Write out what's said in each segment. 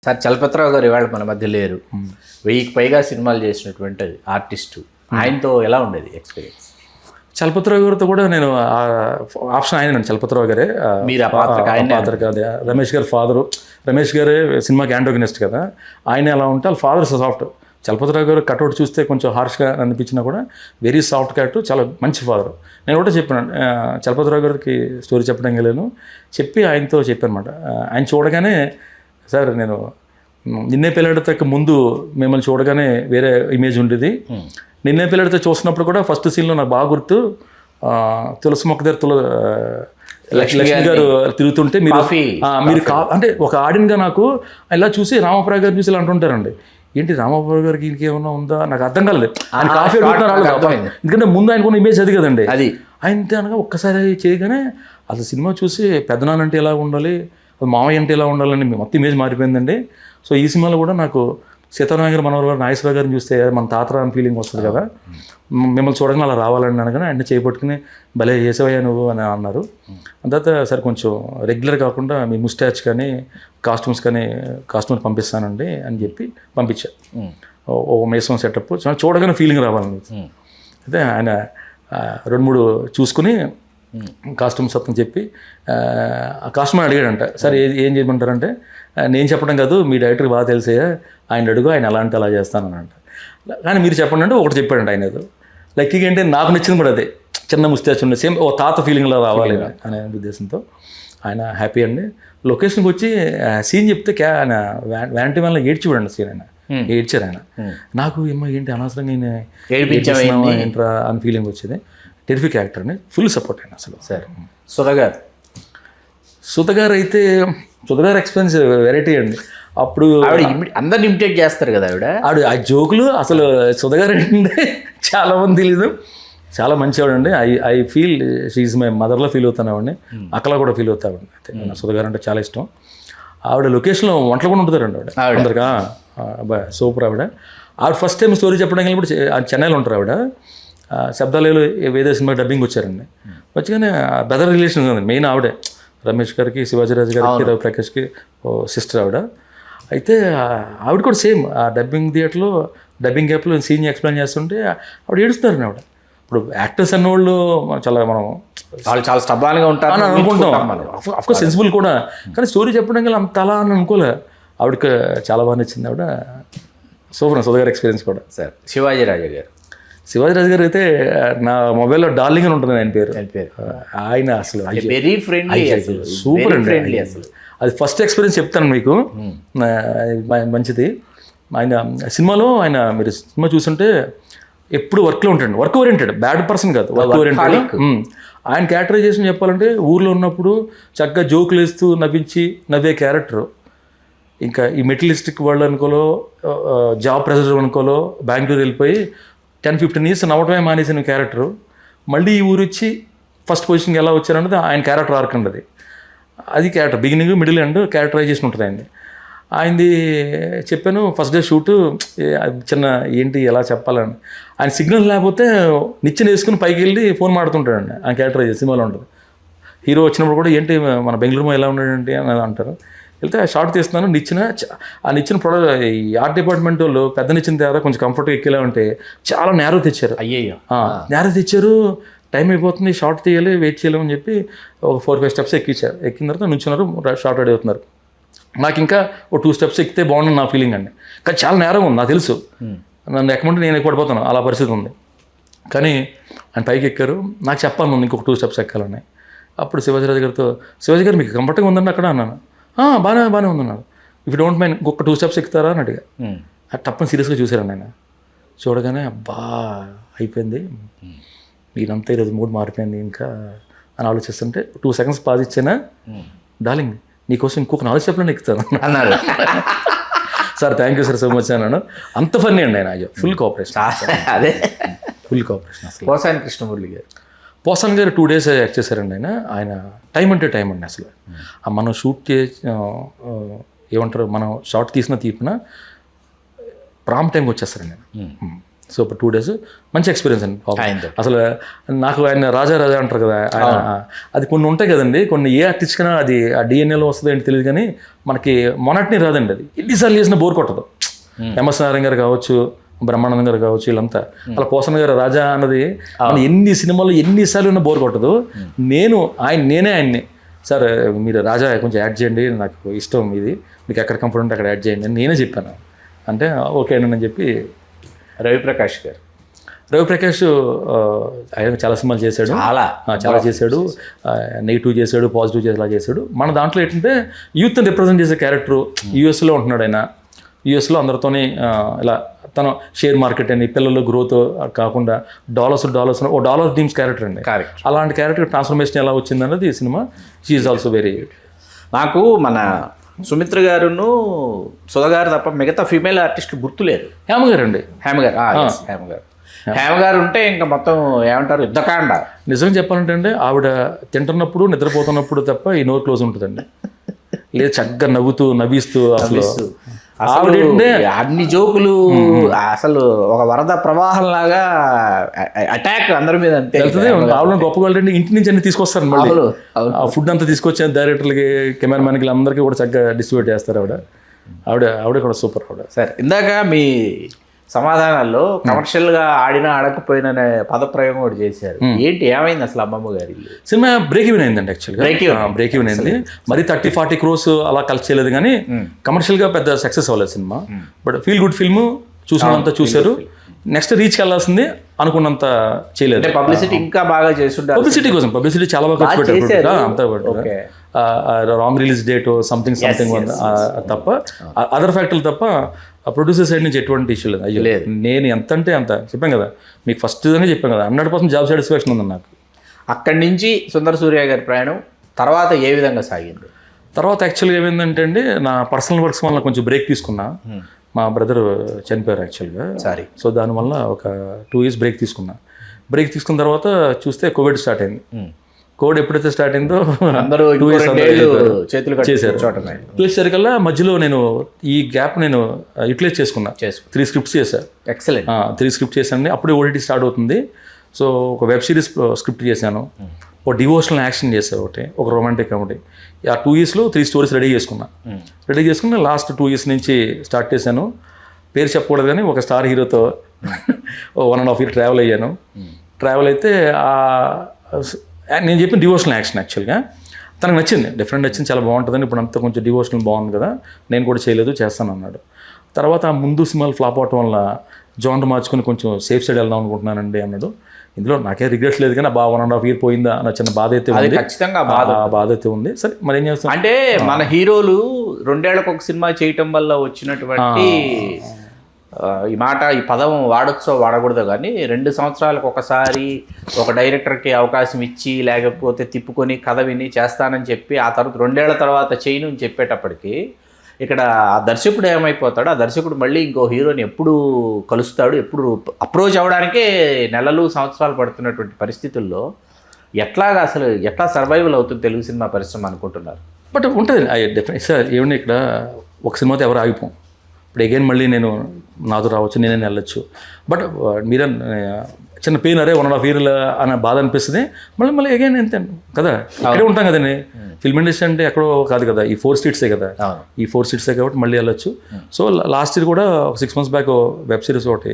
Sir Chalapathirao గారు ఇవాళ మన మధ్య లేరు. 1000కి పైగా సినిమాలు చేసినటువంటి ఆర్టిస్టు. ఆయనతో ఎలా ఉండేది ఎక్స్పీరియన్స్? చలపతిరావు గారితో కూడా నేను ఆప్షన్ ఆయన చలపతిరావు గారే మీరు ఆ పాత్రకి అదే రమేష్ గారి ఫాదరు. రమేష్ గారే సినిమాకి యాంటోగనిస్ట్ కదా, ఆయన ఎలా ఉంటే వాళ్ళ ఫాదర్ సాఫ్ట్. చలపతిరావు గారు కట్అవుట్ చూస్తే కొంచెం హార్ష్గా అనిపించినా కూడా వెరీ సాఫ్ట్ క్యాట్, చాలా మంచి ఫాదర్. నేను కూడా చెప్పాను చలపతిరావు గారికి స్టోరీ చెప్పడం లేను, చెప్పి ఆయనతో చెప్పాను అనమాట. ఆయన చూడగానే సార్ నేను నిన్నే పెళ్ళాడితే ముందు మిమ్మల్ని చూడగానే వేరే ఇమేజ్ ఉండేది, నిన్నే పెళ్ళాడితే చూసినప్పుడు కూడా ఫస్ట్ సీన్లో నాకు బాగా గుర్తు తులసి మొక్క దగ్గర లక్ష్మి గారు తిరుగుతుంటే మీరు అంటే ఒక ఆడియన్గా నాకు ఇలా చూసి రామపురా గారు చూసి ఇలా అంటుంటారండి, ఏంటి రామపురా గారికి ఇంకేమన్నా ఉందా నాకు అర్థం కాలేదు. ఆయన కాఫీ అడుగుతున్నారు, ఎందుకంటే ముందు ఆయనకున్న ఇమేజ్ అది కదండి. అది ఆయన అనగా ఒక్కసారి చేయగానే అసలు సినిమా చూసి పెద్దనాన్న అంటే ఎలా ఉండాలి, మామయ్య అంటే ఎలా ఉండాలని మొత్తం ఇమేజ్ మారిపోయిందండి. సో ఈ సినిమాలో కూడా నాకు సీతారామయ్య గారు మనవరు గారు నాగేశ్వరరావు గారిని చూస్తే మన తాతరా అని ఫీలింగ్ వస్తుంది కదా, మిమ్మల్ని చూడగానే అలా రావాలని అనగానే ఆయన చేపట్టుకుని భలే చేసేవయ్యా నువ్వు అని అన్నారు. తర్వాత సరే కొంచెం రెగ్యులర్ కాకుండా మీ ముస్టాచ్ కానీ కాస్ట్యూమ్స్ పంపిస్తానండి అని చెప్పి పంపించా. ఓ మేసం సెటప్ చూడగానే ఫీలింగ్ రావాలని అయితే ఆయన 2-3 చూసుకుని కాస్ట్యూమ్స్ అతను చెప్పి ఆ కాస్ట్యూమ్ అడిగాడంట, సరే ఏం చేయమంటారంటే నేను చెప్పడం కాదు మీ డైరెక్టర్కి బాగా తెలిసే, ఆయన అడుగు ఆయన అలా అంటే అలా చేస్తానని అంట. కానీ మీరు చెప్పండి అంటే ఒకటి చెప్పాడంట ఆయన. ఏదో లక్కీగా అంటే నాకు నచ్చింది కూడా అదే, చిన్న ముస్టాచ్ ఉండే సేమ్ ఓ తాత ఫీలింగ్లో రావాలి అనే ఉద్దేశంతో ఆయన హ్యాపీ అండి. లొకేషన్కి వచ్చి సీన్ చెప్తే ఆయన వ్యానిటీ వల్ల ఏడ్చి చూడండి సీన్, ఆయన ఏడ్చారు ఆయన. నాకు ఏమో ఏంటి అనవసరంగా నేను ఏంట్రా అని ఫీలింగ్ వచ్చేది. టెరిఫిక్ యాక్టర్ అండి, ఫుల్ సపోర్ట్ అయినా అసలు. సరే సుధగారు అయితే సుధగారు ఎక్స్పీరియన్స్ వెరైటీ అండి. అప్పుడు అందరిని ఇమిటేట్ చేస్తారు కదా ఆవిడ ఆ జోకులు అసలు సుధగారు ఏంటంటే చాలా మంది తెలీదు, చాలా మంచివాడండి. ఐ ఫీల్ షీఈ్ మై మదర్లో ఫీల్ అవుతానండి, అక్కలా కూడా ఫీల్ అవుతామండి. అయితే సుధగారు అంటే చాలా ఇష్టం. ఆవిడ లొకేషన్లో వంటలు కూడా ఉంటుందండి ఆవిడ అందరికా సూపర్. ఆవిడ ఫస్ట్ టైం స్టోరీ చెప్పడం కూడా చెన్నైలో ఉంటారు ఆవిడ. శబ్దాలు వేరే సినిమా డబ్బింగ్ వచ్చారండి. వచ్చగానే బ్రదర్ రిలేషన్ ఉంది మెయిన్ ఆవిడే, రమేష్ గారికి శివాజీరాజు గారికి రవి ప్రకాష్కి సిస్టర్ ఆవిడ. అయితే ఆవిడ కూడా సేమ్ ఆ డబ్బింగ్ థియేటర్లో డబ్బింగ్ గ్యాప్లో సీన్ ఎక్స్ప్లెయిన్ చేస్తుంటే ఆవిడ ఏడుస్తారండి. ఆవిడ ఇప్పుడు యాక్టర్స్ అన్నవాళ్ళు చాలా స్టబ్బాన్గా ఉంటారు అని అనుకుంటాం, అఫ్కోర్స్ సెన్సిబుల్ కూడా, కానీ స్టోరీ చెప్పడం గల అంత అలా అని అనుకోలే. ఆవిడకి చాలా బాగా నచ్చింది. ఆవిడ సూపర్ సుధగారి ఎక్స్పీరియన్స్ కూడా. సార్ శివాజీరాజు గారు అయితే నా మొబైల్లో డార్లింగ్ అని ఉంటుంది ఆయన పేరు. ఆయన అసలు వెరీ ఫ్రెండ్లీ, సూపర్ అండి అసలు. అది ఫస్ట్ ఎక్స్పీరియన్స్ చెప్తాను మీకు, మంచిది. ఆయన సినిమాలో ఆయన మీరు సినిమా చూస్తుంటే ఎప్పుడు వర్క్లో ఉంటాడు, వర్క్ ఓరియంటెడ్, బ్యాడ్ పర్సన్ కాదు, వర్క్ ఓరియంటెడ్. ఆయన క్యారెక్టరైజేషన్ చెప్పాలంటే ఊర్లో ఉన్నప్పుడు చక్కగా జోకులు వేస్తూ నవ్వే క్యారెక్టరు. ఇంకా ఈ మెటీరియలిస్టిక్ వరల్డ్ అనుకోలో, జాబ్ ప్రెజర్ అనుకోలో బెంగళూరు వెళ్ళిపోయి 10-15 years నవ్వటమే మానేసిన క్యారెక్టరు మళ్ళీ ఈ ఊరు వచ్చి ఫస్ట్ పొజిషన్కి ఎలా వచ్చారన్నది ఆయన క్యారెక్టర్ ఆర్క్ అండి. అది character beginning middle and characterization ఉంటుంది ఆయనది. ఆయనది చెప్పాను ఫస్ట్ డే షూటు చిన్న ఏంటి ఎలా చెప్పాలని, ఆయన సిగ్నల్ లేకపోతే నిచ్చెన వేసుకుని పైకి వెళ్ళి ఫోన్ మాడుతుంటాడండి. ఆయన క్యారెక్టరైజేషన్ సినిమాలో ఉంటుంది. హీరో వచ్చినప్పుడు కూడా ఏంటి మన బెంగళూరులో ఎలా ఉన్నాడంటే అని అంటారు. వెళ్తే షార్ట్ తీస్తున్నాను, ఆ నిచ్చిన ప్రొడక్ట్ ఈ ఆర్ట్ డిపార్ట్మెంట్ వాళ్ళు పెద్ద నిచ్చిన తర్వాత కొంచెం కంఫర్ట్గా ఎక్కేలా ఉంటే చాలా నేరో తెచ్చారు. నేరో తెచ్చారు, టైం అయిపోతుంది, షార్ట్ తీయాలి, వెయిట్ చేయలేమని చెప్పి ఒక 4-5 steps ఎక్కించారు. ఎక్కిన తర్వాత నుంచున్నారు, షార్ట్ రెడీ అవుతున్నారు. నాకు ఇంకా ఒక 2 steps ఎక్కితే బాగుంటుంది నా ఫీలింగ్ అండి. కానీ చాలా నేరం ఉంది నాకు తెలుసు, నన్ను ఎక్కమంటే నేను ఎక్కడిపోతాను అలా పరిస్థితి ఉంది. కానీ ఆయన పైకి ఎక్కారు, నాకు చెప్పాలి ఇంకొక 2 steps ఎక్కాలని. అప్పుడు శివాజీరాజు గారు మీకు కంఫర్ట్గా ఉందండి అక్కడ అన్నాను. బాగానే ఉందన్నాడు. ఇఫ్ డోంట్ మైండ్ ఇంకొక 2 steps ఎక్కుతారా అని అడిగా. తప్పని సీరియస్గా చూసారండి ఆయన. చూడగానే అబ్బా అయిపోయింది, మీరంతా ఈరోజు మూడ్ మారిపోయింది ఇంకా అని ఆలోచిస్తుంటే 2 seconds పాజ్ ఇచ్చానా, డార్లింగ్ నీకోసం ఇంకొక 4 steps ఎక్కుతాను అన్నారు. Sir thank you sir so much అన్నాను. అంత ఫన్నీ అండి ఆయన, ఫుల్ కోఆపరేషన్. అదే ఫుల్ కోఆపరేషన్ అసలు. పోసాని కృష్ణమూర్తి గారు 2 days యాక్ట్ చేశారండి ఆయన టైం అంటే టైం అండి అసలు. మనం షూట్ ఏమంటారు మనం షార్ట్ తీసిన ప్రామ్ టైంకి వచ్చేస్తారండి. సో ఇప్పుడు 2 days మంచి ఎక్స్పీరియన్స్ అండి పాపం. ఆయనతో. అసలు నాకు ఆయన రాజా అంటారు కదా ఆయన, అది కొన్ని ఉంటాయి కదండి, కొన్ని ఏ ఆర్టిస్ట్ కన్నా అది ఆ డిఎన్ఏలో వస్తుంది ఏంటి తెలియదు, కానీ మనకి మొనటిని రాదండి. అది ఎన్నిసార్లు చేసినా బోర్ కొట్టదు. ఎంఎస్ నారాయణ గారు కావచ్చు, బ్రహ్మానందం గారు కావచ్చు, వీళ్ళంతా అలా పోసన్ గారు రాజా అన్నది మన ఎన్ని సినిమాలు ఎన్నిసార్లు ఉన్నా బోర్ కొట్టదు. నేనే ఆయన్ని సార్ మీరు రాజా కొంచెం యాడ్ చేయండి, నాకు ఇష్టం ఇది, మీకు ఎక్కడ కంఫర్ట్ ఉంటే అక్కడ యాడ్ చేయండి అని నేనే చెప్పాను. అంటే ఓకే అని చెప్పి రవిప్రకాష్ గారు, రవిప్రకాష్ ఆయన చాలా సినిమాలు చేశాడు, చాలా చేశాడు, నెగిటివ్ చేశాడు, పాజిటివ్ చేసి అలా చేశాడు. మన దాంట్లో ఏంటంటే యూత్ని రిప్రజెంట్ చేసే క్యారెక్టరు. యూఎస్లో ఉంటున్నాడు ఆయన, యూఎస్లో అందరితోని ఇలా తను షేర్ మార్కెట్ అని పిల్లలు గ్రోత్ కాకుండా డాలర్స్ ఓ డాలర్ టీమ్స్ క్యారెక్టర్ అండి. అలాంటి క్యారెక్టర్ ట్రాన్స్ఫర్మేషన్ ఎలా వచ్చింది అన్నది ఈ cinema. She is also very. నాకు మన సుమిత్ర గారును సుధా గారు తప్ప మిగతా ఫీమేల్ ఆర్టిస్ట్ గుర్తులేరు. హేమ గారు అండి, హేమ గారు ఉంటే ఇంకా మొత్తం ఏమంటారు యుద్ధకాండ. నిజంగా చెప్పాలంటే అండి, ఆవిడ తింటున్నప్పుడు నిద్రపోతున్నప్పుడు తప్ప ఈ నోరు క్లోజ్ ఉంటుందండి, లేదు చక్కగా నవ్విస్తూ అసలు అన్ని జోకులు, అసలు ఒక వరద ప్రవాహం లాగా అటాక్ అందరి మీద అంతే. ఆవిడ గొప్పగా ఇంటి నుంచి అన్ని తీసుకొస్తారు, మళ్ళీ ఆ ఫుడ్ అంతా తీసుకొచ్చి డైరెక్టర్లకి, కెమెరామెన్కి అందరికీ కూడా చక్కగా డిస్ట్రిబ్యూట్ చేస్తారు. ఆవిడ కూడా సూపర్. సార్ ఇందాక మీ సమాధానాల్లో కమర్షియల్గా ఆడినా ఆడకపోయినా పదప్రయోగం కూడా చేశారు. ఏంటి ఏమైంది అసలు అమ్మమ్మ గారి సినిమా? బ్రేక్ ఈవెన్ అయిందండి యాక్చువల్గా. బ్రేక్ ఈవెన్ అయింది. మరి 30-40 crores అలా కలిసి చేయలేదు, కానీ కమర్షియల్గా పెద్ద సక్సెస్ అవ్వలేదు cinema. But feel good film, చూసినంత చూశారు. నెక్స్ట్ రీచ్కి వెళ్ళాల్సింది, అనుకున్నంత చేయలేదు. పబ్లిసిటీ ఇంకా బాగా చేస్తుంటారు. పబ్లిసిటీ చాలా బాగా ఖర్చు పెట్టారు. అంతా రాంగ్ రిలీజ్ డేట్ సంథింగ్ తప్ప, అదర్ ఫ్యాక్టర్లు తప్ప ప్రొడ్యూసర్ సైడ్ నుంచి ఎటువంటి ఇష్యూ లేదు. అయ్యో నేను ఎంత అంటే అంత చెప్పాను కదా మీకు, ఫస్ట్ విధంగా చెప్పాను కదా, 100% జాబ్ సాటిస్ఫాక్షన్ ఉంది నాకు. అక్కడి నుంచి సుందర సూర్య గారి ప్రయాణం తర్వాత ఏ విధంగా సాగింది? తర్వాత యాక్చువల్గా ఏమైందంటే అండి, నా పర్సనల్ వర్క్స్ వల్ల కొంచెం బ్రేక్ తీసుకున్నా. మా బ్రదర్ చనిపోయారు యాక్చువల్గా. సో దానివల్ల ఒక 2 years బ్రేక్ తీసుకున్నా. బ్రేక్ తీసుకున్న తర్వాత చూస్తే కోవిడ్ స్టార్ట్ అయింది. కోవిడ్ ఎప్పుడైతే స్టార్ట్ అయిందో అందరూ 2 years చేశారు. చేసేసరికల్లా మధ్యలో నేను ఈ గ్యాప్ నేను యూటిలైజ్ చేసుకున్నా. 3 scripts చేశాను. ఎక్సలెంట్. 3 scripts చేశాను. అప్పుడే ఓటీటీ స్టార్ట్ అవుతుంది. సో ఒక వెబ్ సిరీస్ స్క్రిప్ట్ చేశాను, ఒక డివోషనల్ యాక్షన్ చేశాను, ఒక రొమాంటిక్ కామెడీ. ఆ 2 yearsలో 3 stories రెడీ చేసుకున్నా. లాస్ట్ 2 years నుంచి స్టార్ట్ చేశాను. పేరు చెప్పకూడదు కానీ ఒక స్టార్ హీరోతో 1.5 year ట్రావెల్ అయ్యాను. ట్రావెల్ అయితే నేను చెప్పిన డివోషనల్ యాక్షన్ యాక్చువల్గా తనకు నచ్చింది, డిఫరెంట్ నచ్చింది, చాలా బాగుంటుందని. ఇప్పుడు అంతా కొంచెం డివోషనల్ బాగుంది కదా, నేను కూడా చేయలేదు, చేస్తాను అన్నాడు. తర్వాత ముందు సినిమాలు ఫ్లాప్ అవటం వల్ల జానర్ మార్చుకొని కొంచెం సేఫ్ సైడ్ వెళ్దాం అనుకుంటున్నానండి అన్నాడు. ఇందులో నాకే రిగ్రెట్స్ లేదు, కానీ 1.5 year పోయిందా అన్న చిన్న బాధ అయితే ఉంది. ఖచ్చితంగా బాధ అయితే ఉంది. సరే మరి ఏం చేస్తాం అంటే, మన హీరోలు 2 ఏళ్లకు ఒక సినిమా చేయటం వల్ల వచ్చినటువంటి ఈ మాట, ఈ పదం వాడొచ్చో వాడకూడదో కానీ 2 సంవత్సరాలకు ఒకసారి ఒక డైరెక్టర్కి అవకాశం ఇచ్చి, లేకపోతే తిప్పుకొని కథ విని చేస్తానని చెప్పి ఆ తర్వాత 2 ఏళ్ల తర్వాత చేయను అని చెప్పేటప్పటికి ఇక్కడ ఆ దర్శకుడు ఏమైపోతాడు, ఆ దర్శకుడు మళ్ళీ ఇంకో హీరోని ఎప్పుడు కలుస్తాడు, ఎప్పుడు అప్రోచ్ అవ్వడానికే నెలలు సంవత్సరాలు పడుతున్నటువంటి పరిస్థితుల్లో ఎట్లా సర్వైవల్ అవుతుంది తెలుగు సినిమా పరిశ్రమ అనుకుంటున్నారు? బట్ ఉంటుంది డెఫినెట్ సార్. ఏమన్నా ఇక్కడ ఒక సినిమాతో ఎవరు ఆగిపోం. ఇప్పుడు అగైన్ మళ్ళీ నేను నాతో రావచ్చు, నేనే వెళ్ళొచ్చు. బట్ మీరే చిన్న పెయిన్, అరే 1.5 year అనే బాధ అనిపిస్తుంది. మళ్ళీ అగైన్ ఎంత కదా, ఇక్కడే ఉంటాం కదండి. ఫిల్మ్ ఇండస్ట్రీ అంటే ఎక్కడో కాదు కదా, ఈ 4 states కదా, ఈ 4 states కాబట్టి మళ్ళీ వెళ్ళొచ్చు. సో లాస్ట్ ఇయర్ కూడా ఒక 6 months బ్యాక్ వెబ్ సిరీస్ ఒకటి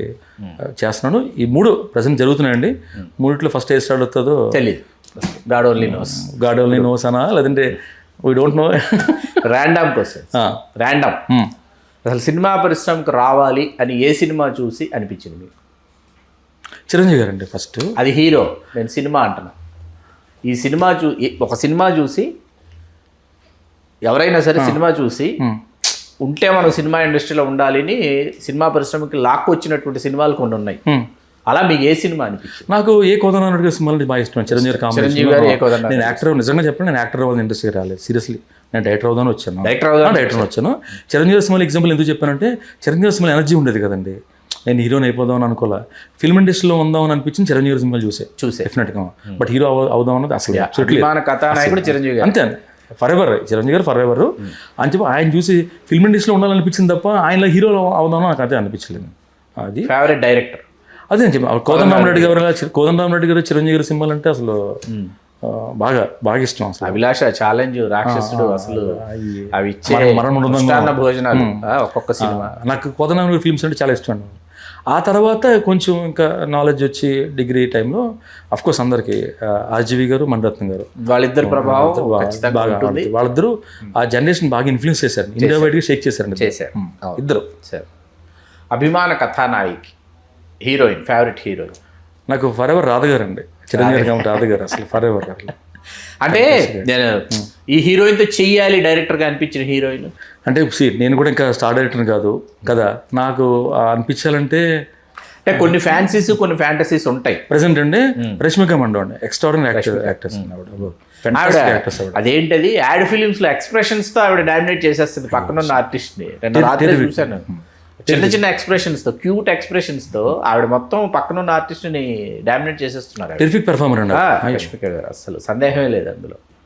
చేస్తున్నాను. ఈ 3 ప్రజెంట్ జరుగుతున్నాయండి. 3 ఫస్ట్ ఏ స్టార్ట్ అవుతుందో తెలియదు. గాడ్ ఓన్లీ నోస్ అనా, లేదంటే we don't know. Random question. Random. అసలు సినిమా పరిశ్రమకు రావాలి అని ఏ సినిమా చూసి అనిపించింది మీకు? చిరంజీవి గారు అండి ఫస్ట్. అది హీరో, నేను సినిమా అంటున్నా. ఈ సినిమా ఒక సినిమా చూసి, ఎవరైనా సరే సినిమా చూసి ఉంటే మనం సినిమా ఇండస్ట్రీలో ఉండాలని సినిమా పరిశ్రమకి లాక్కొచ్చినటువంటి సినిమాలు కొన్ని ఉన్నాయి. అలా మీకు ఏ సినిమా అనిపించింది? నాకు ఏ కోదనాడు సినిమాలు బాగా ఇష్టం. చిరంజీవి గారు ఏ కోదనాడు. నేను యాక్టర్, నిజంగా చెప్పండి, నేను యాక్టర్ అవ్వాలి ఇండస్ట్రీకి రాలేదు. సీరియస్లీ నేను డైరెక్టర్ అవుదాని వచ్చాను. డైరెక్టర్ వచ్చాను. చిరంజీవి సినిమాలు ఎగ్జాంపుల్ ఎందుకు చెప్పానంటే, చిరంజీవి సినిమాలు ఎనర్జీ ఉండేది కదండి. నేను హీరోని అయిపోదామని అనుకోలే, ఫిల్మ్ ఇండస్ట్రీలో ఉందామని అనిపించింది చిరంజీవి సినిమాలు చూసే డెఫినెట్గా. బట్ హీరో అవుదాం అన్నది అసలు చిరంజీవి అంతే. ఫర్ ఎవర్ చిరంజీవి గారు ఫర్ ఎవర్ అని చెప్పి ఆయన చూసి ఫిల్మ్ ఇండస్ట్రీలో ఉండాలనిపించింది తప్ప ఆయనలో హీరో అవుదామని నాకు అదే అనిపించలేదు. అది ఫేవరెట్ డైరెక్టర్ అదే అని చెప్పి కోదండరామరెడ్డి గారు చిరంజీవి గారి సినిమాలు అంటే అసలు బాగా బాగా ఇష్టం అసలు. అభిలాష, ఛాలెంజ్, రాక్షసుడు, అసలు అవి ఇచ్చే మృష్టాన్న భోజనాలు ఒక్కొక్క సినిమా. నాకు కోదండరామరెడ్డి ఫిల్మ్స్ అంటే చాలా ఇష్టం. ఆ తర్వాత కొంచెం ఇంకా నాలెడ్జ్ వచ్చి డిగ్రీ టైంలో అఫ్ కోర్స్ అందరికి ఆర్జీవి గారు, మణిరత్నం గారు, వాళ్ళిద్దరు ప్రభావం బాగా వాళ్ళిద్దరూ ఆ జనరేషన్ బాగా ఇన్ఫ్లుయెన్స్ చేశారు, ఇండియా వైడ్గా షేక్ చేశారు ఇద్దరు. అభిమాన కథానాయికి, హీరోయిన్, ఫేవరెట్ హీరోయిన్? నాకు ఫర్ ఎవర్ రాధ గారు అండి, చిరంజీవి గారు రాధ గారు అసలు ఫర్ ఎవర్. అంటే నేను ఈ హీరోయిన్తో చెయ్యాలి డైరెక్టర్గా అనిపించిన హీరోయిన్ అంటే నేను కూడా ఇంకా స్టార్ డైరెక్టర్ కాదు కదా, నాకు అనిపించాలంటే అంటే కొన్ని ఫ్యాన్సీస్ కొన్ని ఫ్యాంటసీస్ ఉంటాయి. ప్రెసెంట్ అండి రష్మిక మండో అండి, ఎక్స్ట్రాడినరీ యాక్టర్స్. అదేంటది యాడ్ ఫిలిమ్స్ లో ఎక్స్ప్రెషన్స్ తో ఆవిడ డామినేట్ చేసేస్తుంది పక్కనున్న ఆర్టిస్ట్ ని. చూసాను చిన్న చిన్న ఎక్స్ప్రెషన్స్ తో, క్యూట్ ఎక్స్ప్రెషన్స్ తో ఆవిడ మొత్తం పక్కనున్న ఆర్టిస్ట్ ని డామినేట్ చేసేస్తున్నారు. టెరిఫిక్ పెర్ఫార్మర్ అండి రష్మిక గారు, అసలు సందేహమే లేదు అందులో.